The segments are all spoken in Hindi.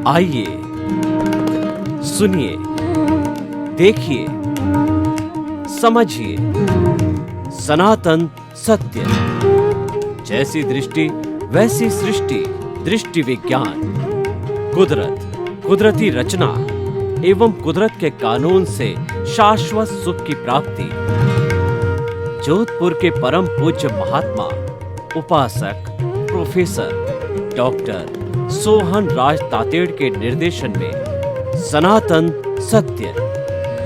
आइए सुनिए, देखिए, समझिए सनातन सत्य। जैसी दृष्टि वैसी सृष्टि, दृष्टि विज्ञान। कुदरत, कुदरती रचना एवं कुदरत के कानून से शाश्वत सुख की प्राप्ति। जोधपुर के परम पूज्य महात्मा उपासक प्रोफेसर डॉक्टर सोहन राज तातेड़ के निर्देशन में सनातन सत्य।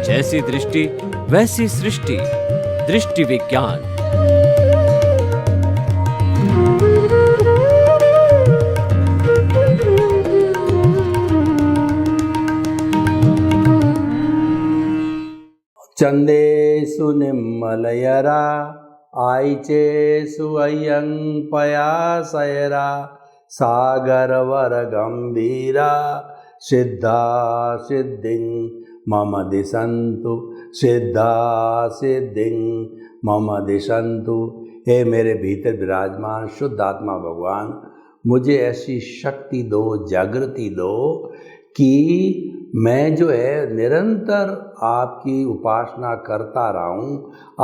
जैसी दृष्टि वैसी सृष्टि, दृष्टि विज्ञान। चंदेषु निम्मलयरा आयिचेषु अय्यं पयासयरा सागरवर गंभीरा सिद्धा सिद्धिं मम दिशन्तु, सिद्धा सिद्धिं मम दिशन्तु। हे मेरे भीतर विराजमान शुद्ध आत्मा भगवान, मुझे ऐसी शक्ति दो, जागृति दो कि मैं जो है निरंतर आपकी उपासना करता रहूं।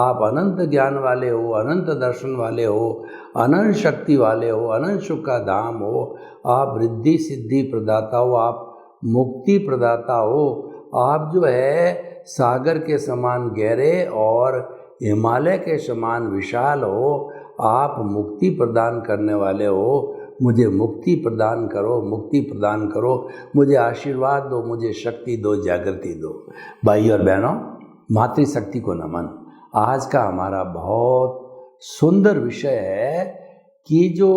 आप अनंत ज्ञान वाले हो, अनंत दर्शन वाले हो, अनंत शक्ति वाले हो, अनंत सुख का धाम हो। आप रिद्धि सिद्धि प्रदाता हो, आप मुक्ति प्रदाता हो। आप जो है सागर के समान गहरे और हिमालय के समान विशाल हो। आप मुक्ति प्रदान करने वाले हो। मुझे मुक्ति प्रदान करो, मुक्ति प्रदान करो। मुझे आशीर्वाद दो, मुझे शक्ति दो, जागृति दो। भाई और बहनों, मातृशक्ति को नमन। आज का हमारा बहुत सुंदर विषय है कि जो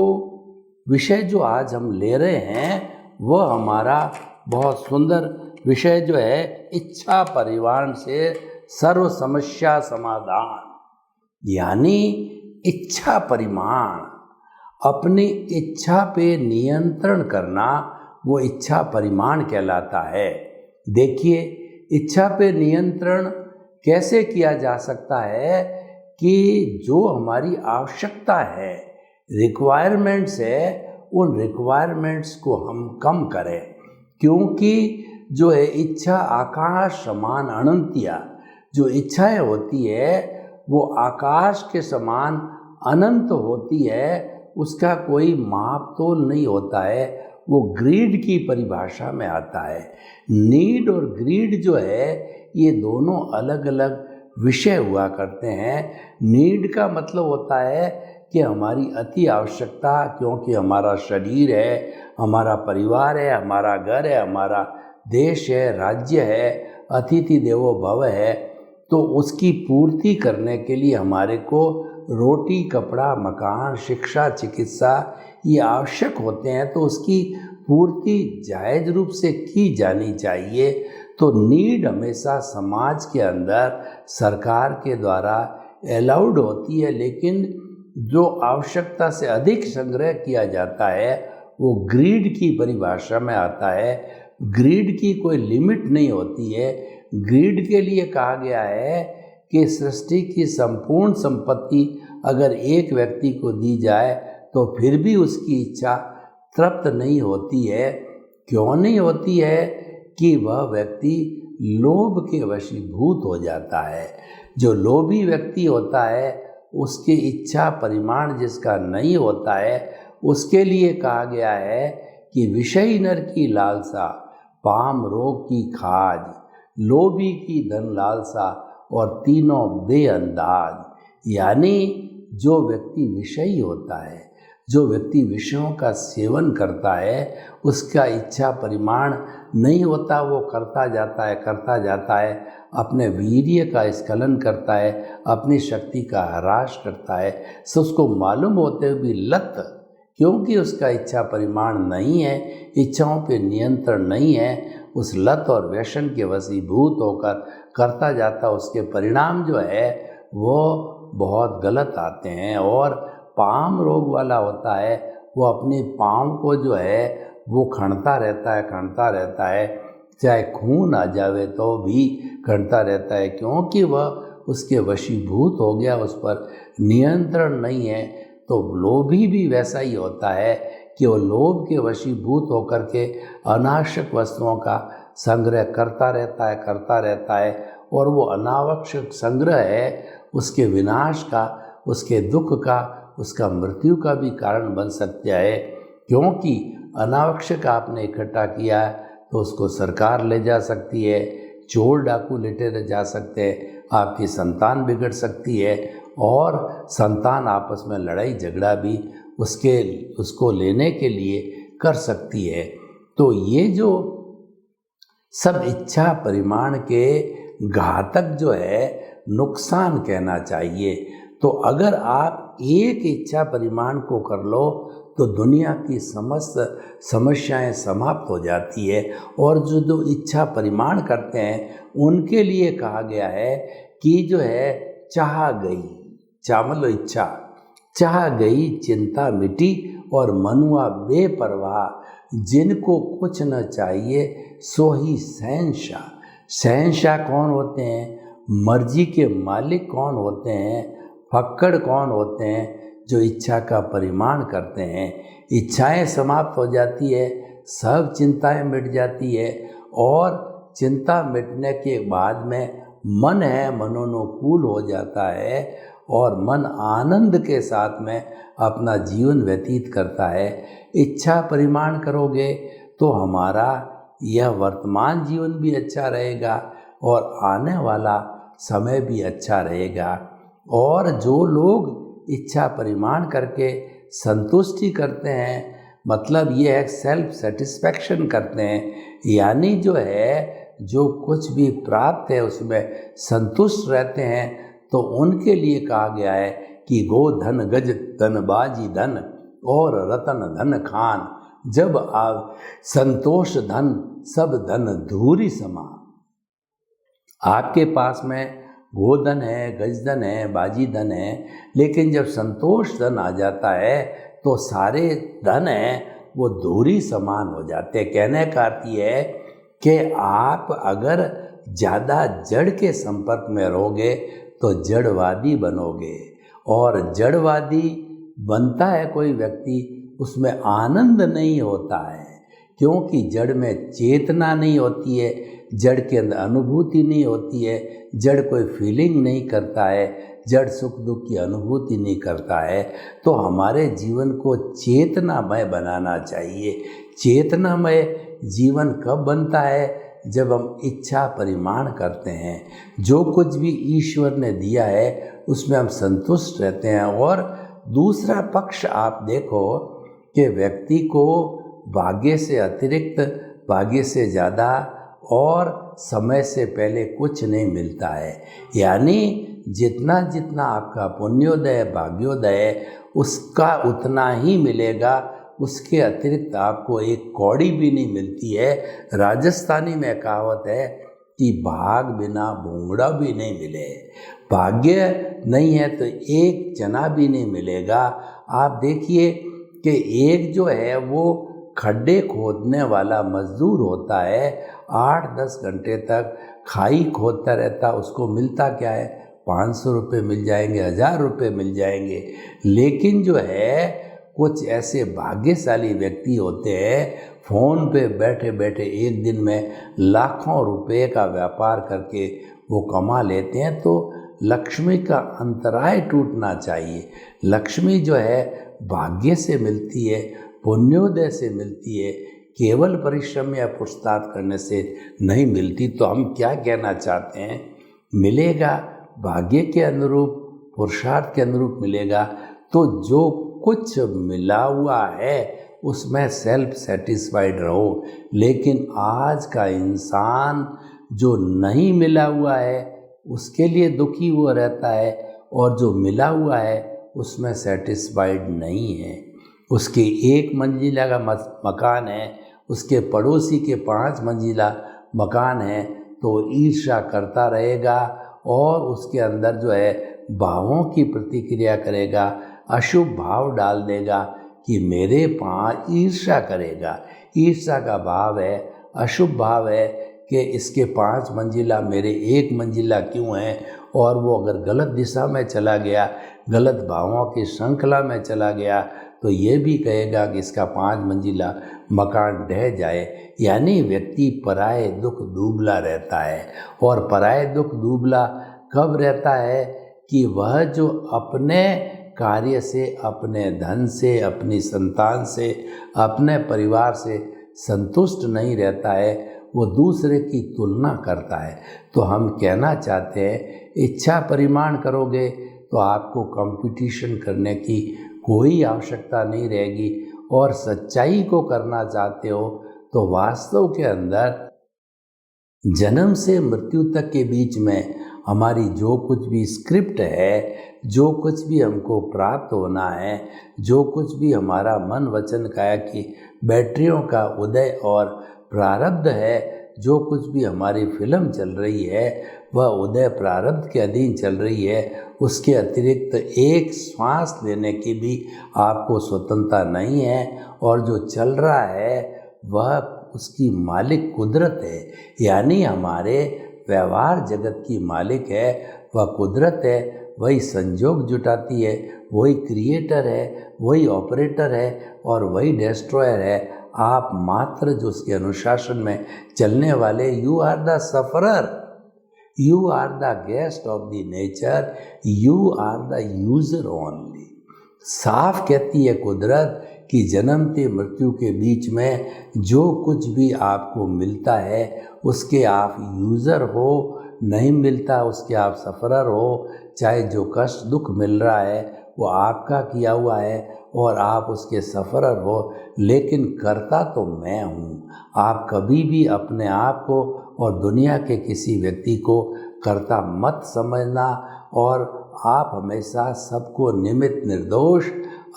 विषय जो आज हम ले रहे हैं वह हमारा बहुत सुंदर विषय जो है इच्छा परिवार से सर्व समस्या समाधान। यानी इच्छा परिमाण, अपनी इच्छा पे नियंत्रण करना, वो इच्छा परिमाण कहलाता है। देखिए, इच्छा पे नियंत्रण कैसे किया जा सकता है कि जो हमारी आवश्यकता है, रिक्वायरमेंट्स है, उन रिक्वायरमेंट्स को हम कम करें। क्योंकि जो है इच्छा आकाश समान अनंतिया, जो इच्छाएं होती है वो आकाश के समान अनंत होती है। उसका कोई माप तोल नहीं होता है। वो ग्रीड की परिभाषा में आता है। नीड और ग्रीड जो है ये दोनों अलग अलग विषय हुआ करते हैं। नीड का मतलब होता है कि हमारी अति आवश्यकता, क्योंकि हमारा शरीर है, हमारा परिवार है, हमारा घर है, हमारा देश है, राज्य है, अतिथि देवो भव है, तो उसकी पूर्ति करने के लिए हमारे को रोटी, कपड़ा, मकान, शिक्षा, चिकित्सा ये आवश्यक होते हैं। तो उसकी पूर्ति जायज़ रूप से की जानी चाहिए। तो नीड हमेशा समाज के अंदर सरकार के द्वारा अलाउड होती है, लेकिन जो आवश्यकता से अधिक संग्रह किया जाता है वो ग्रीड की परिभाषा में आता है। ग्रीड की कोई लिमिट नहीं होती है। ग्रीड के लिए कहा गया है कि सृष्टि की संपूर्ण संपत्ति अगर एक व्यक्ति को दी जाए तो फिर भी उसकी इच्छा तृप्त नहीं होती है। क्यों नहीं होती है? कि वह व्यक्ति लोभ के वशीभूत हो जाता है। जो लोभी व्यक्ति होता है उसकी इच्छा परिमाण जिसका नहीं होता है, उसके लिए कहा गया है कि विषयी नर की लालसा, पाम रोग की खाज, लोभी की धन लालसा और तीनों बेअंदाज। यानी जो व्यक्ति विषयी होता है, जो व्यक्ति विषयों का सेवन करता है, उसका इच्छा परिमाण नहीं होता। वो करता जाता है, अपने वीर्य का स्खलन करता है, अपनी शक्ति का ह्रास करता है। सो उसको मालूम होते हुए भी लत, क्योंकि उसका इच्छा परिमाण नहीं है, इच्छाओं पे नियंत्रण नहीं है, उस लत और व्यसन के वशीभूत होकर करता जाता, उसके परिणाम जो है वो बहुत गलत आते हैं। और पाम रोग वाला होता है, वो अपने पाँव को जो है वो खनता रहता है, चाहे खून आ जावे तो भी खनता रहता है, क्योंकि वह उसके वशीभूत हो गया, उस पर नियंत्रण नहीं है। तो लोभी भी वैसा ही होता है कि वो लोभ के वशीभूत होकर के अनावश्यक वस्तुओं का संग्रह करता रहता है और वो अनावश्यक संग्रह है उसके विनाश का, उसके दुख का, उसका मृत्यु का भी कारण बन सकता है। क्योंकि अनावश्यक आपने इकट्ठा किया है तो उसको सरकार ले जा सकती है, चोर डाकू लेटे जा सकते हैं, आपकी संतान बिगड़ सकती है और संतान आपस में लड़ाई झगड़ा भी उसको लेने के लिए कर सकती है। तो ये जो सब इच्छा परिमाण के घातक जो है नुकसान कहना चाहिए। तो अगर आप एक इच्छा परिमाण को कर लो तो दुनिया की समस्त समस्याएं समाप्त हो जाती है। और जो इच्छा परिमाण करते हैं उनके लिए कहा गया है कि जो है चाह गई, मतलब इच्छा चाह गई चिंता मिटी और मनुआ बेपरवाह, जिनको कुछ न चाहिए सो ही शहंशाह। शहंशाह कौन होते हैं? मर्जी के मालिक कौन होते हैं? फक्कड़ कौन होते हैं? जो इच्छा का परिमाण करते हैं। इच्छाएं समाप्त हो जाती है, सब चिंताएं मिट जाती है और चिंता मिटने के बाद में मन है मनोनुकूल हो जाता है और मन आनंद के साथ में अपना जीवन व्यतीत करता है। इच्छा परिमाण करोगे तो हमारा यह वर्तमान जीवन भी अच्छा रहेगा और आने वाला समय भी अच्छा रहेगा। और जो लोग इच्छा परिमाण करके संतुष्टि करते हैं, मतलब ये है सेल्फ सेटिस्फैक्शन करते हैं, यानी जो है जो कुछ भी प्राप्त है उसमें संतुष्ट रहते हैं, तो उनके लिए कहा गया है कि गो धन गज धन बाजी धन और रतन धन खान, जब आप संतोष धन सब धन धूरी समा। आपके पास में गोधन है, गजधन है, बाजी धन है, लेकिन जब संतोष धन आ जाता है तो सारे धन हैं वो धूरी समान हो जाते हैं। कहने का अर्थ ये है कि आप अगर ज़्यादा जड़ के संपर्क में रहोगे तो जड़वादी बनोगे, और जड़वादी बनता है कोई व्यक्ति उसमें आनंद नहीं होता है, क्योंकि जड़ में चेतना नहीं होती है, जड़ के अंदर अनुभूति नहीं होती है, जड़ कोई फीलिंग नहीं करता है, जड़ सुख दुख की अनुभूति नहीं करता है। तो हमारे जीवन को चेतनामय बनाना चाहिए। चेतनामय जीवन कब बनता है? जब हम इच्छा परिमाण करते हैं, जो कुछ भी ईश्वर ने दिया है उसमें हम संतुष्ट रहते हैं। और दूसरा पक्ष आप देखो कि व्यक्ति को भाग्य से अतिरिक्त, भाग्य से ज़्यादा और समय से पहले कुछ नहीं मिलता है। यानी जितना जितना आपका पुण्योदय भाग्योदय है उसका उतना ही मिलेगा, उसके अतिरिक्त आपको एक कौड़ी भी नहीं मिलती है। राजस्थानी में कहावत है कि भाग बिना भूंगड़ा भी नहीं मिले। भाग्य नहीं है तो एक चना भी नहीं मिलेगा। आप देखिए कि एक जो है वो खड्डे खोदने वाला मजदूर होता है, 8-10 घंटे तक खाई खोदता रहता, उसको मिलता क्या है? 500 रुपये मिल जाएंगे, 1000 रुपये मिल जाएंगे। लेकिन जो है कुछ ऐसे भाग्यशाली व्यक्ति होते हैं, फ़ोन पे बैठे बैठे एक दिन में लाखों रुपए का व्यापार करके वो कमा लेते हैं। तो लक्ष्मी का अंतराय टूटना चाहिए। लक्ष्मी जो है भाग्य से मिलती है, पुण्योदय से मिलती है, केवल परिश्रम या पुरुषार्थ करने से नहीं मिलती। तो हम क्या कहना चाहते हैं? मिलेगा भाग्य के अनुरूप, पुरुषार्थ के अनुरूप मिलेगा। तो जो कुछ मिला हुआ है उसमें सेल्फ सेटिस्फाइड रहो। लेकिन आज का इंसान जो नहीं मिला हुआ है उसके लिए दुखी हुआ रहता है, और जो मिला हुआ है उसमें सेटिस्फाइड नहीं है। उसके 1 मंजिला का मकान है, उसके पड़ोसी के 5 मंजिला मकान है, तो ईर्ष्या करता रहेगा और उसके अंदर जो है भावों की प्रतिक्रिया करेगा, अशुभ भाव डाल देगा कि मेरे पास ईर्ष्या करेगा। ईर्ष्या का भाव है, अशुभ भाव है कि इसके 5 मंजिला मेरे 1 मंजिला क्यों है। और वो अगर गलत दिशा में चला गया, गलत भावों की श्रृंखला में चला गया, तो ये भी कहेगा कि इसका 5 मंजिला मकान ढह जाए। यानी व्यक्ति पराये दुख डूबला रहता है। और पराये दुख डूबला कब रहता है कि वह जो अपने कार्य से, अपने धन से, अपनी संतान से, अपने परिवार से संतुष्ट नहीं रहता है, वो दूसरे की तुलना करता है। तो हम कहना चाहते हैं, इच्छा परिमाण करोगे तो आपको कंपटीशन करने की कोई आवश्यकता नहीं रहेगी। और सच्चाई को करना चाहते हो तो वास्तव के अंदर जन्म से मृत्यु तक के बीच में हमारी जो कुछ भी स्क्रिप्ट है, जो कुछ भी हमको प्राप्त होना है, जो कुछ भी हमारा मन वचन काया की बैटरियों का उदय और प्रारब्ध है, जो कुछ भी हमारी फिल्म चल रही है वह उदय प्रारब्ध के अधीन चल रही है। उसके अतिरिक्त एक श्वास लेने की भी आपको स्वतंत्रता नहीं है। और जो चल रहा है वह उसकी मालिक कुदरत है। यानी हमारे व्यवहार जगत की मालिक है वह कुदरत है। वही संजोग जुटाती है, वही क्रिएटर है, वही ऑपरेटर है और वही डिस्ट्रॉयर है। आप मात्र जो उसके अनुशासन में चलने वाले, you are the sufferer, you are the guest of the nature, you are the user only. साफ कहती है कुदरत कि जन्म से मृत्यु के बीच में जो कुछ भी आपको मिलता है उसके आप यूज़र हो, नहीं मिलता उसके आप सफ़रर हो। चाहे जो कष्ट दुख मिल रहा है वो आपका किया हुआ है और आप उसके सफ़रर हो, लेकिन करता तो मैं हूँ। आप कभी भी अपने आप को और दुनिया के किसी व्यक्ति को करता मत समझना। और आप हमेशा सबको निमित्त निर्दोष,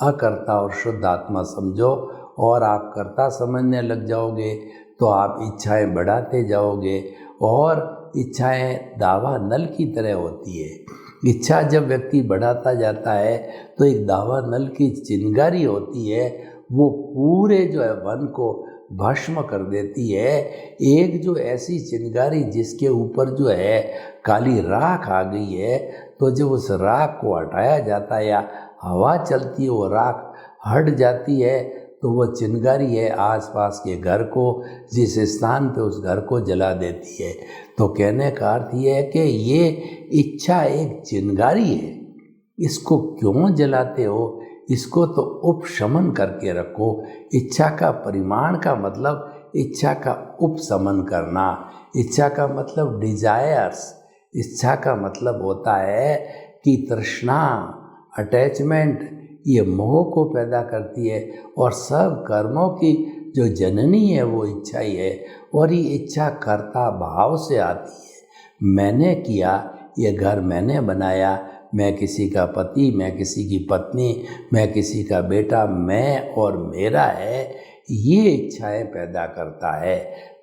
अकर्ता और शुद्ध आत्मा समझो। और आप कर्ता समझने लग जाओगे तो आप इच्छाएं बढ़ाते जाओगे। और इच्छाएं दावा नल की तरह होती है। इच्छा जब व्यक्ति बढ़ाता जाता है तो एक दावा नल की चिंगारी होती है, वो पूरे जो है वन को भस्म कर देती है। एक जो ऐसी चिंगारी जिसके ऊपर जो है काली राख आ गई है, तो जब उस राख को हटाया जाता है या हवा चलती है वो राख हट जाती है, तो वो चिंगारी है आसपास के घर को, जिस स्थान पे उस घर को जला देती है। तो कहने का अर्थ ये है कि ये इच्छा एक चिंगारी है, इसको क्यों जलाते हो? इसको तो उपशमन करके रखो। इच्छा का परिमाण का मतलब इच्छा का उपशमन करना। इच्छा का मतलब डिजायर्स। इच्छा का मतलब होता है कि तृष्णा, अटैचमेंट, ये मोह को पैदा करती है। और सब कर्मों की जो जननी है वो इच्छा ही है। और ये इच्छा कर्ता भाव से आती है। मैंने किया, ये घर मैंने बनाया, मैं किसी का पति, मैं किसी की पत्नी, मैं किसी का बेटा, मैं और मेरा है, ये इच्छाएं पैदा करता है।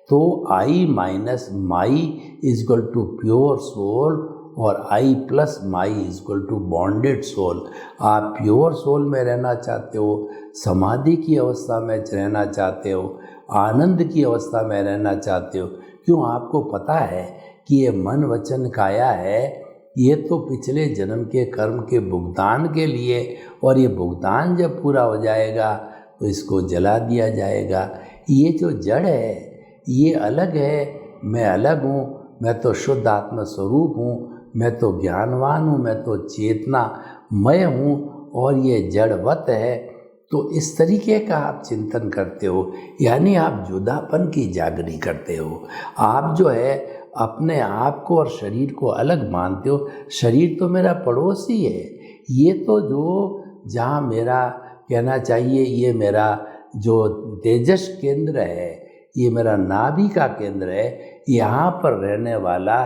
तो I minus my equal to pure soul और I plus my equal to bonded soul. आप प्योर सोल में रहना चाहते हो, समाधि की अवस्था में रहना चाहते हो, आनंद की अवस्था में रहना चाहते हो। क्यों? आपको पता है कि ये मन वचन काया है, ये तो पिछले जन्म के कर्म के भुगतान के लिए, और ये भुगतान जब पूरा हो जाएगा तो इसको जला दिया जाएगा। ये जो जड़ है ये अलग है, मैं अलग हूँ, मैं तो शुद्ध आत्मा स्वरूप हूँ, मैं तो ज्ञानवान हूँ, मैं तो चेतनामय हूँ, और ये जड़वत है। तो इस तरीके का आप चिंतन करते हो, यानी आप जुदापन की जागृति करते हो। आप जो है अपने आप को और शरीर को अलग मानते हो। शरीर तो मेरा पड़ोसी है, ये तो जो जहाँ मेरा कहना चाहिए ये मेरा जो तेजस केंद्र है, ये मेरा नाभि का केंद्र है, यहाँ पर रहने वाला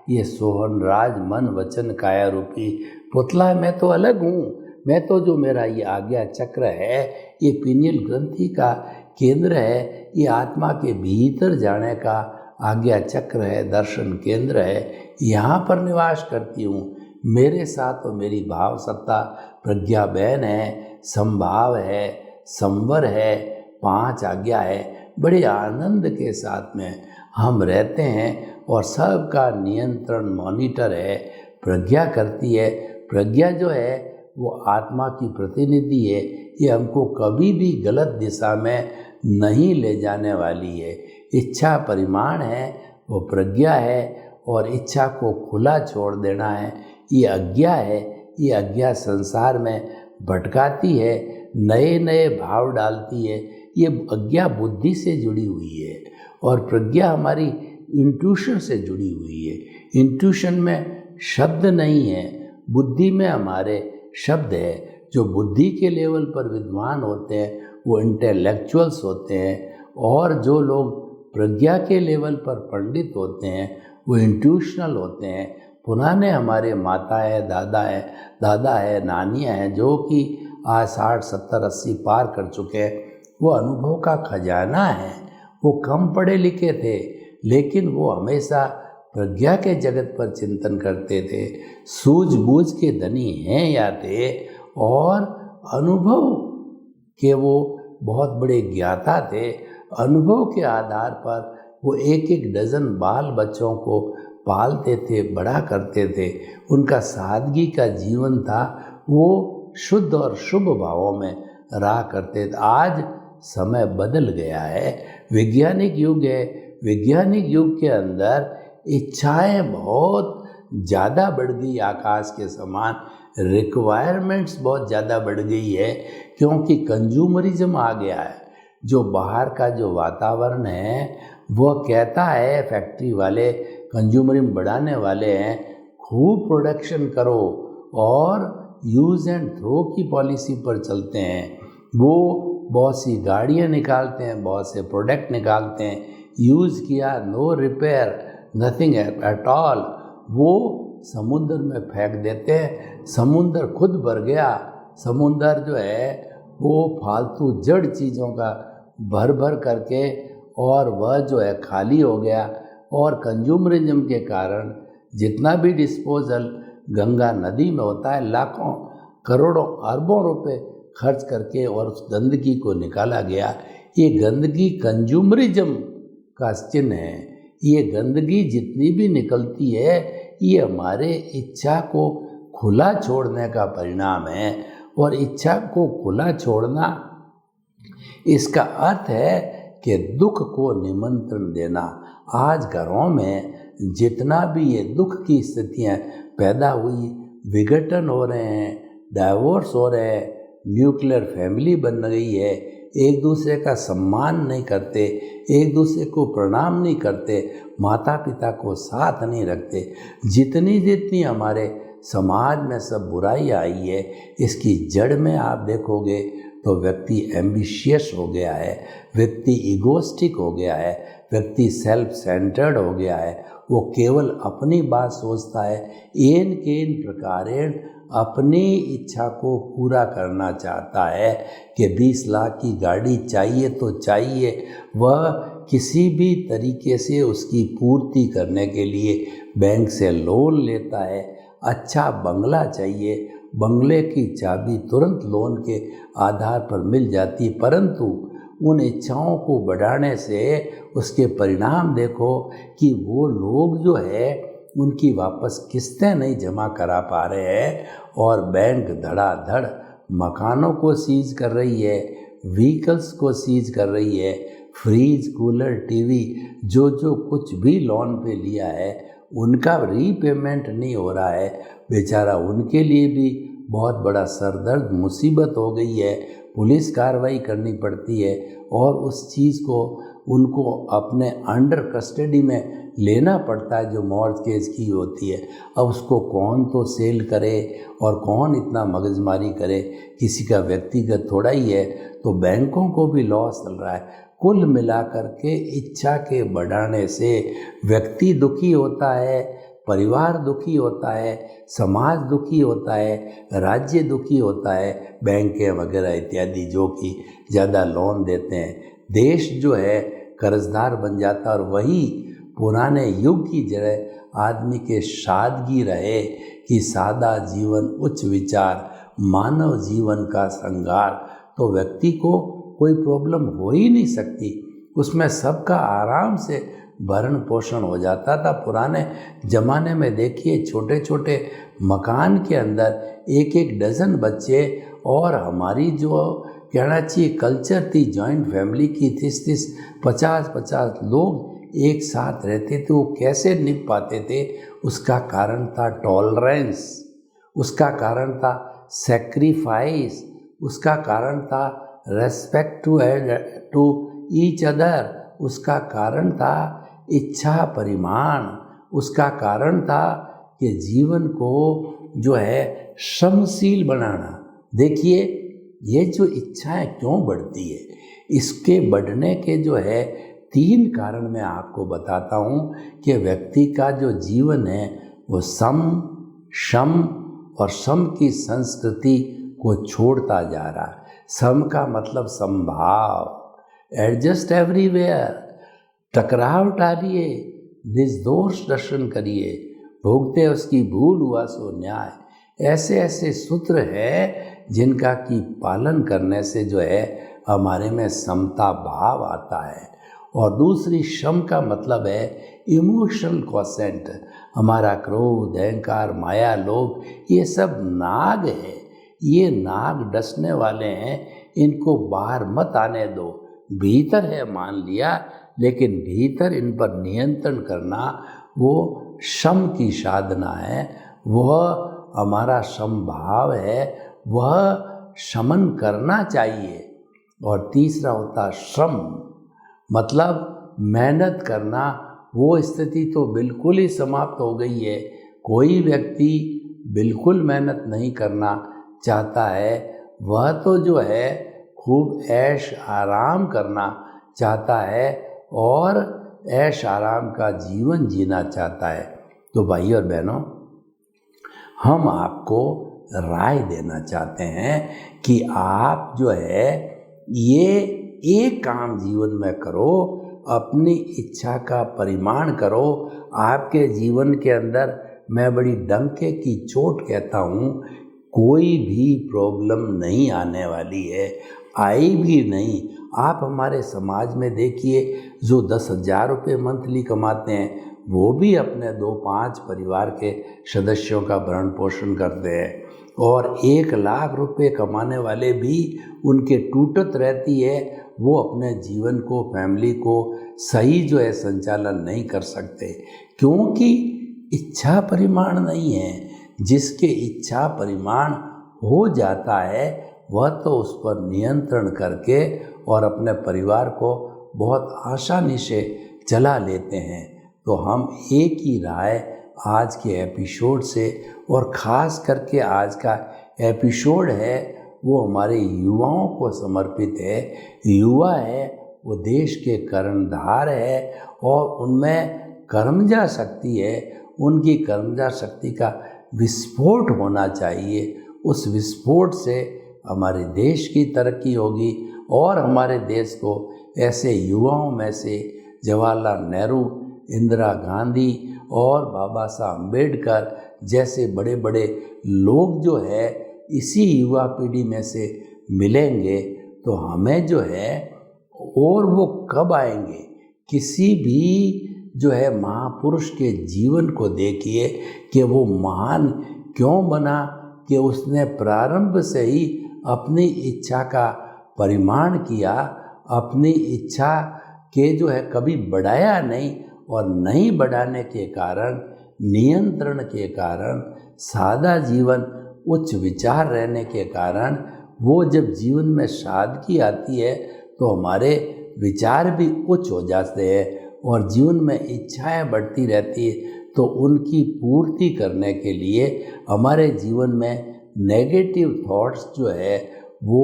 ये सोहन राज मन वचन काया रूपी पुतला है। मैं तो अलग हूँ। मैं तो जो मेरा ये आज्ञा चक्र है, ये पीनियल ग्रंथि का केंद्र है, ये आत्मा के भीतर जाने का आज्ञा चक्र है, दर्शन केंद्र है, यहाँ पर निवास करती हूँ। मेरे साथ तो मेरी भाव सत्ता प्रज्ञा बहन है, संभाव है, संवर है, 5 आज्ञा है। बड़े आनंद के साथ में हम रहते हैं और सबका नियंत्रण मॉनिटर है, प्रज्ञा करती है। प्रज्ञा जो है वो आत्मा की प्रतिनिधि है। ये हमको कभी भी गलत दिशा में नहीं ले जाने वाली है। इच्छा परिमाण है, वो प्रज्ञा है, और इच्छा को खुला छोड़ देना है, ये अज्ञा है। ये अज्ञा संसार में भटकाती है, नए नए भाव डालती है। ये अज्ञा बुद्धि से जुड़ी हुई है और प्रज्ञा हमारी इंट्यूशन से जुड़ी हुई है। इंट्यूशन में शब्द नहीं है, बुद्धि में हमारे शब्द है। जो बुद्धि के लेवल पर विद्वान होते हैं वो इंटेलेक्चुअल्स होते हैं, और जो लोग प्रज्ञा के लेवल पर पंडित होते हैं वो इंट्यूशनल होते हैं। पुराने हमारे माता है, दादा है, नानियाँ हैं, जो कि आज 60, 70, 80 पार कर चुके हैं, वो अनुभव का खजाना है। वो कम पढ़े लिखे थे, लेकिन वो हमेशा प्रज्ञा के जगत पर चिंतन करते थे। सूझबूझ के धनी हैं या थे, और अनुभव के वो बहुत बड़े ज्ञाता थे। अनुभव के आधार पर वो एक एक डजन बाल बच्चों को पालते थे, बड़ा करते थे। उनका सादगी का जीवन था, वो शुद्ध और शुभ भावों में रहा करते थे। आज समय बदल गया है, वैज्ञानिक युग है। वैज्ञानिक युग के अंदर इच्छाएं बहुत ज़्यादा बढ़ गई, आकाश के समान। रिक्वायरमेंट्स बहुत ज़्यादा बढ़ गई है, क्योंकि कंज्यूमरिज्म आ गया है। जो बाहर का जो वातावरण है वो कहता है, फैक्ट्री वाले कंज्यूमरिज्म बढ़ाने वाले हैं, खूब प्रोडक्शन करो, और यूज़ एंड थ्रो की पॉलिसी पर चलते हैं। वो बहुत सी गाड़ियाँ निकालते हैं, बहुत से प्रोडक्ट निकालते हैं, यूज़ किया, no repair, nothing at all, वो समुद्र में फेंक देते हैं। समुद्र खुद भर गया। समुद्र जो है वो फालतू जड़ चीज़ों का भर भर करके, और वह जो है खाली हो गया। और कंज्यूमरिज्म के कारण जितना भी डिस्पोजल गंगा नदी में होता है, लाखों करोड़ों अरबों रुपए खर्च करके और उस गंदगी को निकाला गया। ये गंदगी कंज्यूमरिज्म का चिन्ह है। ये गंदगी जितनी भी निकलती है, ये हमारे इच्छा को खुला छोड़ने का परिणाम है। और इच्छा को खुला छोड़ना, इसका अर्थ है कि दुख को निमंत्रण देना। आज घरों में जितना भी ये दुख की स्थितियाँ पैदा हुई, विघटन हो रहे हैं, डाइवोर्स हो रहे हैं, न्यूक्लियर फैमिली बन गई है, एक दूसरे का सम्मान नहीं करते, एक दूसरे को प्रणाम नहीं करते, माता पिता को साथ नहीं रखते, जितनी जितनी हमारे समाज में सब बुराई आई है, इसकी जड़ में आप देखोगे तो व्यक्ति एम्बिशियस हो गया है, व्यक्ति इगोस्टिक हो गया है, व्यक्ति सेल्फ सेंटर्ड हो गया है। वो केवल अपनी बात सोचता है, एन केन प्रकारेण अपनी इच्छा को पूरा करना चाहता है कि 20 लाख की गाड़ी चाहिए तो चाहिए। वह किसी भी तरीके से उसकी पूर्ति करने के लिए बैंक से लोन लेता है। अच्छा बंगला चाहिए, बंगले की चाबी तुरंत लोन के आधार पर मिल जाती, परंतु उन इच्छाओं को बढ़ाने से उसके परिणाम देखो कि वो लोग जो है उनकी वापस किस्तें नहीं जमा करा पा रहे हैं, और बैंक धड़ाधड़ मकानों को सीज कर रही है, व्हीकल्स को सीज कर रही है, फ्रिज, कूलर, टीवी, जो कुछ भी लोन पे लिया है उनका रीपेमेंट नहीं हो रहा है। बेचारा उनके लिए भी बहुत बड़ा सरदर्द मुसीबत हो गई है। पुलिस कार्रवाई करनी पड़ती है और उस चीज़ को उनको अपने अंडर कस्टडी में लेना पड़ता है जो मॉर्गेज की होती है। अब उसको कौन तो सेल करे और कौन इतना मगजमारी करे, किसी का व्यक्तिगत थोड़ा ही है, तो बैंकों को भी लॉस चल रहा है। कुल मिलाकर के इच्छा के बढ़ाने से व्यक्ति दुखी होता है, परिवार दुखी होता है, समाज दुखी होता है, राज्य दुखी होता है, बैंकें वगैरह इत्यादि जो कि ज़्यादा लोन देते हैं, देश जो है कर्जदार बन जाता है। और वही पुराने युग की जगह आदमी के सादगी रहे कि सादा जीवन, उच्च विचार, मानव जीवन का श्रृंगार, तो व्यक्ति को कोई प्रॉब्लम हो ही नहीं सकती। उसमें सबका आराम से भरण पोषण हो जाता था। पुराने ज़माने में देखिए छोटे छोटे मकान के अंदर एक एक डज़न बच्चे, और हमारी जो कहना चाहिए कल्चर थी जॉइंट फैमिली की, 30-30 50-50 लोग एक साथ रहते थे। वो कैसे निभ पाते थे? उसका कारण था टॉलरेंस, उसका कारण था सेक्रीफाइस, उसका कारण था रेस्पेक्ट टू ईच अदर, उसका कारण था इच्छा परिमाण, उसका कारण था कि जीवन को जो है श्रमशील बनाना। देखिए ये जो इच्छाएं क्यों बढ़ती है, इसके बढ़ने के जो है 3 कारण मैं आपको बताता हूँ कि व्यक्ति का जो जीवन है वो सम, शम और सम की संस्कृति को छोड़ता जा रहा है। सम का मतलब समभाव, एडजस्ट एवरीवेयर, टकराव टालिए, निर्दोष दर्शन करिए, भोगते उसकी भूल हुआ सो न्याय। ऐसे ऐसे सूत्र है जिनका की पालन करने से जो है हमारे में समता भाव आता है। और दूसरी शम का मतलब है इमोशनल क्वोशेंट। हमारा क्रोध, अहंकार, माया, लोभ, ये सब नाग है, ये नाग डसने वाले हैं, इनको बाहर मत आने दो। भीतर है मान लिया, लेकिन भीतर इन पर नियंत्रण करना वो शम की साधना है, वह हमारा समभाव है, वह शमन करना चाहिए। और तीसरा होता श्रम, मतलब मेहनत करना। वो स्थिति तो बिल्कुल ही समाप्त हो गई है। कोई व्यक्ति बिल्कुल मेहनत नहीं करना चाहता है, वह तो जो है खूब ऐश आराम करना चाहता है और ऐश आराम का जीवन जीना चाहता है। तो भाई और बहनों, हम आपको राय देना चाहते हैं कि आप जो है ये एक काम जीवन में करो, अपनी इच्छा का परिमाण करो। आपके जीवन के अंदर मैं बड़ी डंके की चोट कहता हूँ, कोई भी प्रॉब्लम नहीं आने वाली है, आई भी नहीं। आप हमारे समाज में देखिए, जो 10,000 रुपये मंथली कमाते हैं वो भी अपने 2-5 परिवार के सदस्यों का भरण पोषण करते हैं, और 1 लाख रुपये कमाने वाले भी उनके टूटत रहती है। वो अपने जीवन को, फैमिली को सही जो है संचालन नहीं कर सकते, क्योंकि इच्छा परिमाण नहीं है। जिसके इच्छा परिमाण हो जाता है वह तो उस पर नियंत्रण करके और अपने परिवार को बहुत आसानी से चला लेते हैं। तो हम एक ही राय आज के एपिसोड से, और ख़ास करके आज का एपिसोड है वो हमारे युवाओं को समर्पित है। युवा है वो देश के कर्णधार है, और उनमें कर्मजा शक्ति है, उनकी कर्मजा शक्ति का विस्फोट होना चाहिए। उस विस्फोट से हमारे देश की तरक्की होगी, और हमारे देश को ऐसे युवाओं में से जवाहरलाल नेहरू, इंदिरा गांधी और बाबा साहब अम्बेडकर जैसे बड़े बड़े लोग जो है इसी युवा पीढ़ी में से मिलेंगे, तो हमें जो है, और वो कब आएंगे, किसी भी जो है महापुरुष के जीवन को देखिए कि वो महान क्यों बना, कि उसने प्रारंभ से ही अपनी इच्छा का परिमाण किया, अपनी इच्छा के जो है कभी बढ़ाया नहीं, और नहीं बढ़ाने के कारण, नियंत्रण के कारण, सादा जीवन, उच्च विचार रहने के कारण, वो जब जीवन में सादगी आती है तो हमारे विचार भी उच्च हो जाते हैं, और जीवन में इच्छाएं बढ़ती रहती है। तो उनकी पूर्ति करने के लिए हमारे जीवन में नेगेटिव थॉट्स जो है वो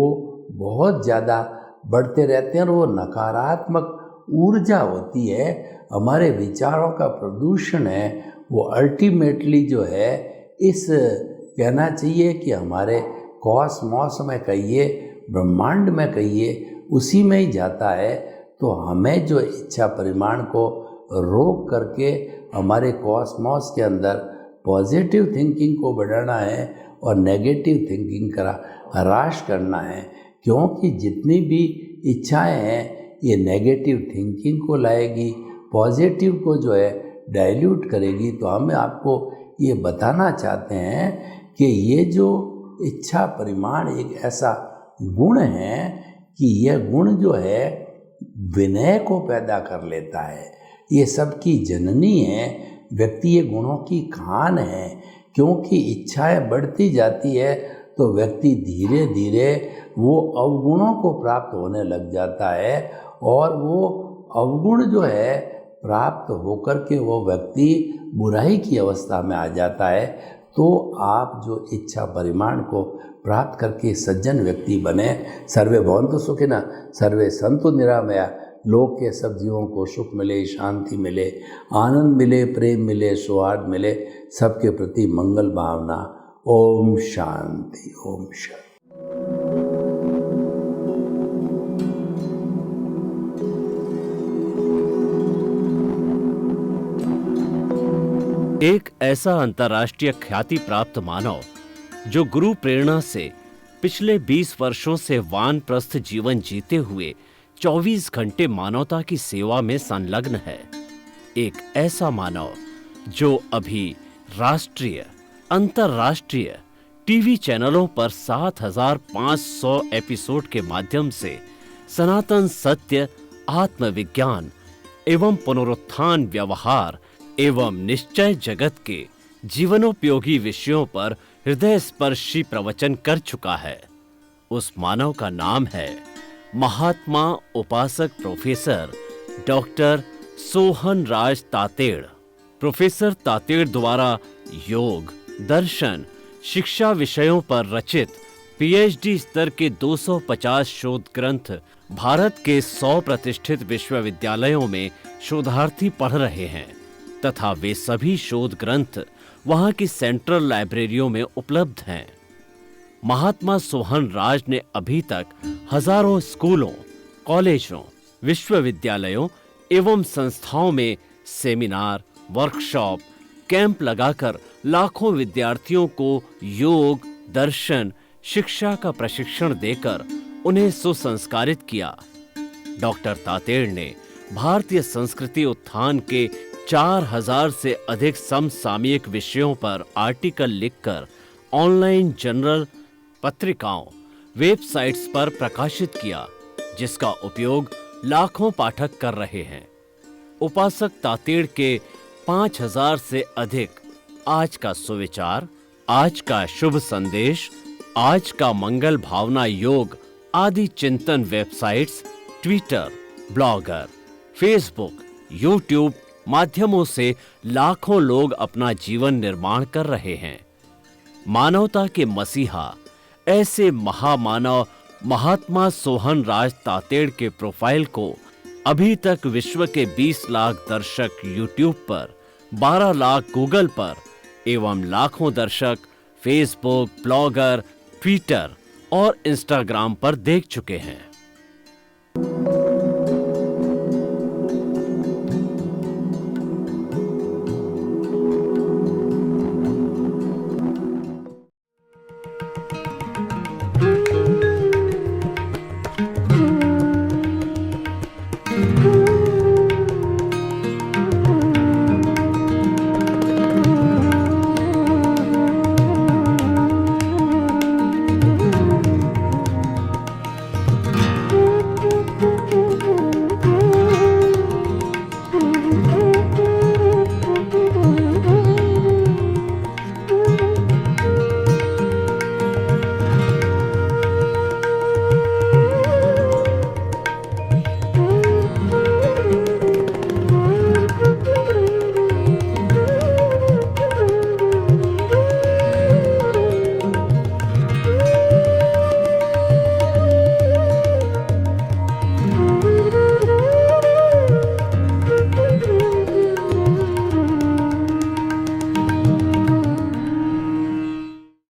बहुत ज़्यादा बढ़ते रहते हैं, और वो नकारात्मक ऊर्जा होती है, हमारे विचारों का प्रदूषण है, वो अल्टीमेटली जो है इस कहना चाहिए कि हमारे कॉस्मॉस में कहिए, ब्रह्मांड में कहिए, उसी में ही जाता है। तो हमें जो इच्छा परिमाण को रोक करके हमारे कॉस्मॉस के अंदर पॉजिटिव थिंकिंग को बढ़ाना है और नेगेटिव थिंकिंग का ह्रास करना है, क्योंकि जितनी भी इच्छाएं हैं ये नेगेटिव थिंकिंग को लाएगी, पॉजिटिव को जो है डाइल्यूट करेगी। तो हम आपको ये बताना चाहते हैं कि ये जो इच्छा परिमाण एक ऐसा गुण है कि यह गुण जो है विनय को पैदा कर लेता है। ये सबकी जननी है, व्यक्ति ये गुणों की खान है। क्योंकि इच्छाएं बढ़ती जाती है तो व्यक्ति धीरे धीरे वो अवगुणों को प्राप्त होने लग जाता है, और वो अवगुण जो है प्राप्त होकर के वो व्यक्ति बुराई की अवस्था में आ जाता है। तो आप जो इच्छा परिमाण को प्राप्त करके सज्जन व्यक्ति बने। सर्वे भवन्तु सुखिनः, सर्वे सन्तु निरामया। लोक के सब जीवों को सुख मिले, शांति मिले, आनंद मिले, प्रेम मिले, सौहार्द मिले, सबके प्रति मंगल भावना। ओम शांति, ओम शांति। एक ऐसा अंतर्राष्ट्रीय ख्याति प्राप्त मानव जो गुरु प्रेरणा से पिछले 20 वर्षों से वानप्रस्थ जीवन जीते हुए 24 घंटे मानवता की सेवा में संलग्न है। एक ऐसा मानव जो अभी राष्ट्रीय, अंतर्राष्ट्रीय टीवी चैनलों पर 7,500 एपिसोड के माध्यम से सनातन सत्य, आत्मविज्ञान एवं पुनरुत्थान, व्यवहार एवं निश्चय जगत के जीवनोपयोगी विषयों पर हृदय स्पर्शी प्रवचन कर चुका है। उस मानव का नाम है महात्मा उपासक प्रोफेसर डॉक्टर सोहन राज तातेड़। प्रोफेसर तातेड़ द्वारा योग, दर्शन, शिक्षा विषयों पर रचित पीएचडी स्तर के 250 शोध ग्रंथ भारत के 100 प्रतिष्ठित विश्वविद्यालयों में शोधार्थी पढ़ रहे हैं तथा वे सभी शोध ग्रंथ वहां की सेंट्रल लाइब्रेरियों में उपलब्ध हैं। महात्मा सोहन राज ने अभी तक हजारों स्कूलों, कॉलेजों, विश्वविद्यालयों एवं संस्थाओं में सेमिनार, वर्कशॉप, कैंप लगाकर लाखों विद्यार्थियों को योग, दर्शन, शिक्षा का प्रशिक्षण देकर उन्हें सुसंस्कारित किया। डॉक्टर तातेड़ ने भारतीय संस्कृति उत्थान के 4000 से अधिक समसामयिक विषयों पर आर्टिकल लिखकर ऑनलाइन जर्नल, पत्रिकाओं, वेबसाइट्स पर प्रकाशित किया, जिसका उपयोग लाखों पाठक कर रहे हैं। उपासक तातेड़ के 5000 से अधिक आज का सुविचार, आज का शुभ संदेश, आज का मंगल भावना योग आदि चिंतन websites, Twitter, blogger, Facebook, YouTube माध्यमों से लाखों लोग अपना जीवन निर्माण कर रहे हैं। मानवता के मसीहा ऐसे महामानव महात्मा सोहन राज तातेड़ के प्रोफाइल को अभी तक विश्व के 20 लाख दर्शक यूट्यूब पर, 12 लाख गूगल पर एवं लाखों दर्शक फेसबुक, ब्लॉगर, ट्विटर और इंस्टाग्राम पर देख चुके हैं।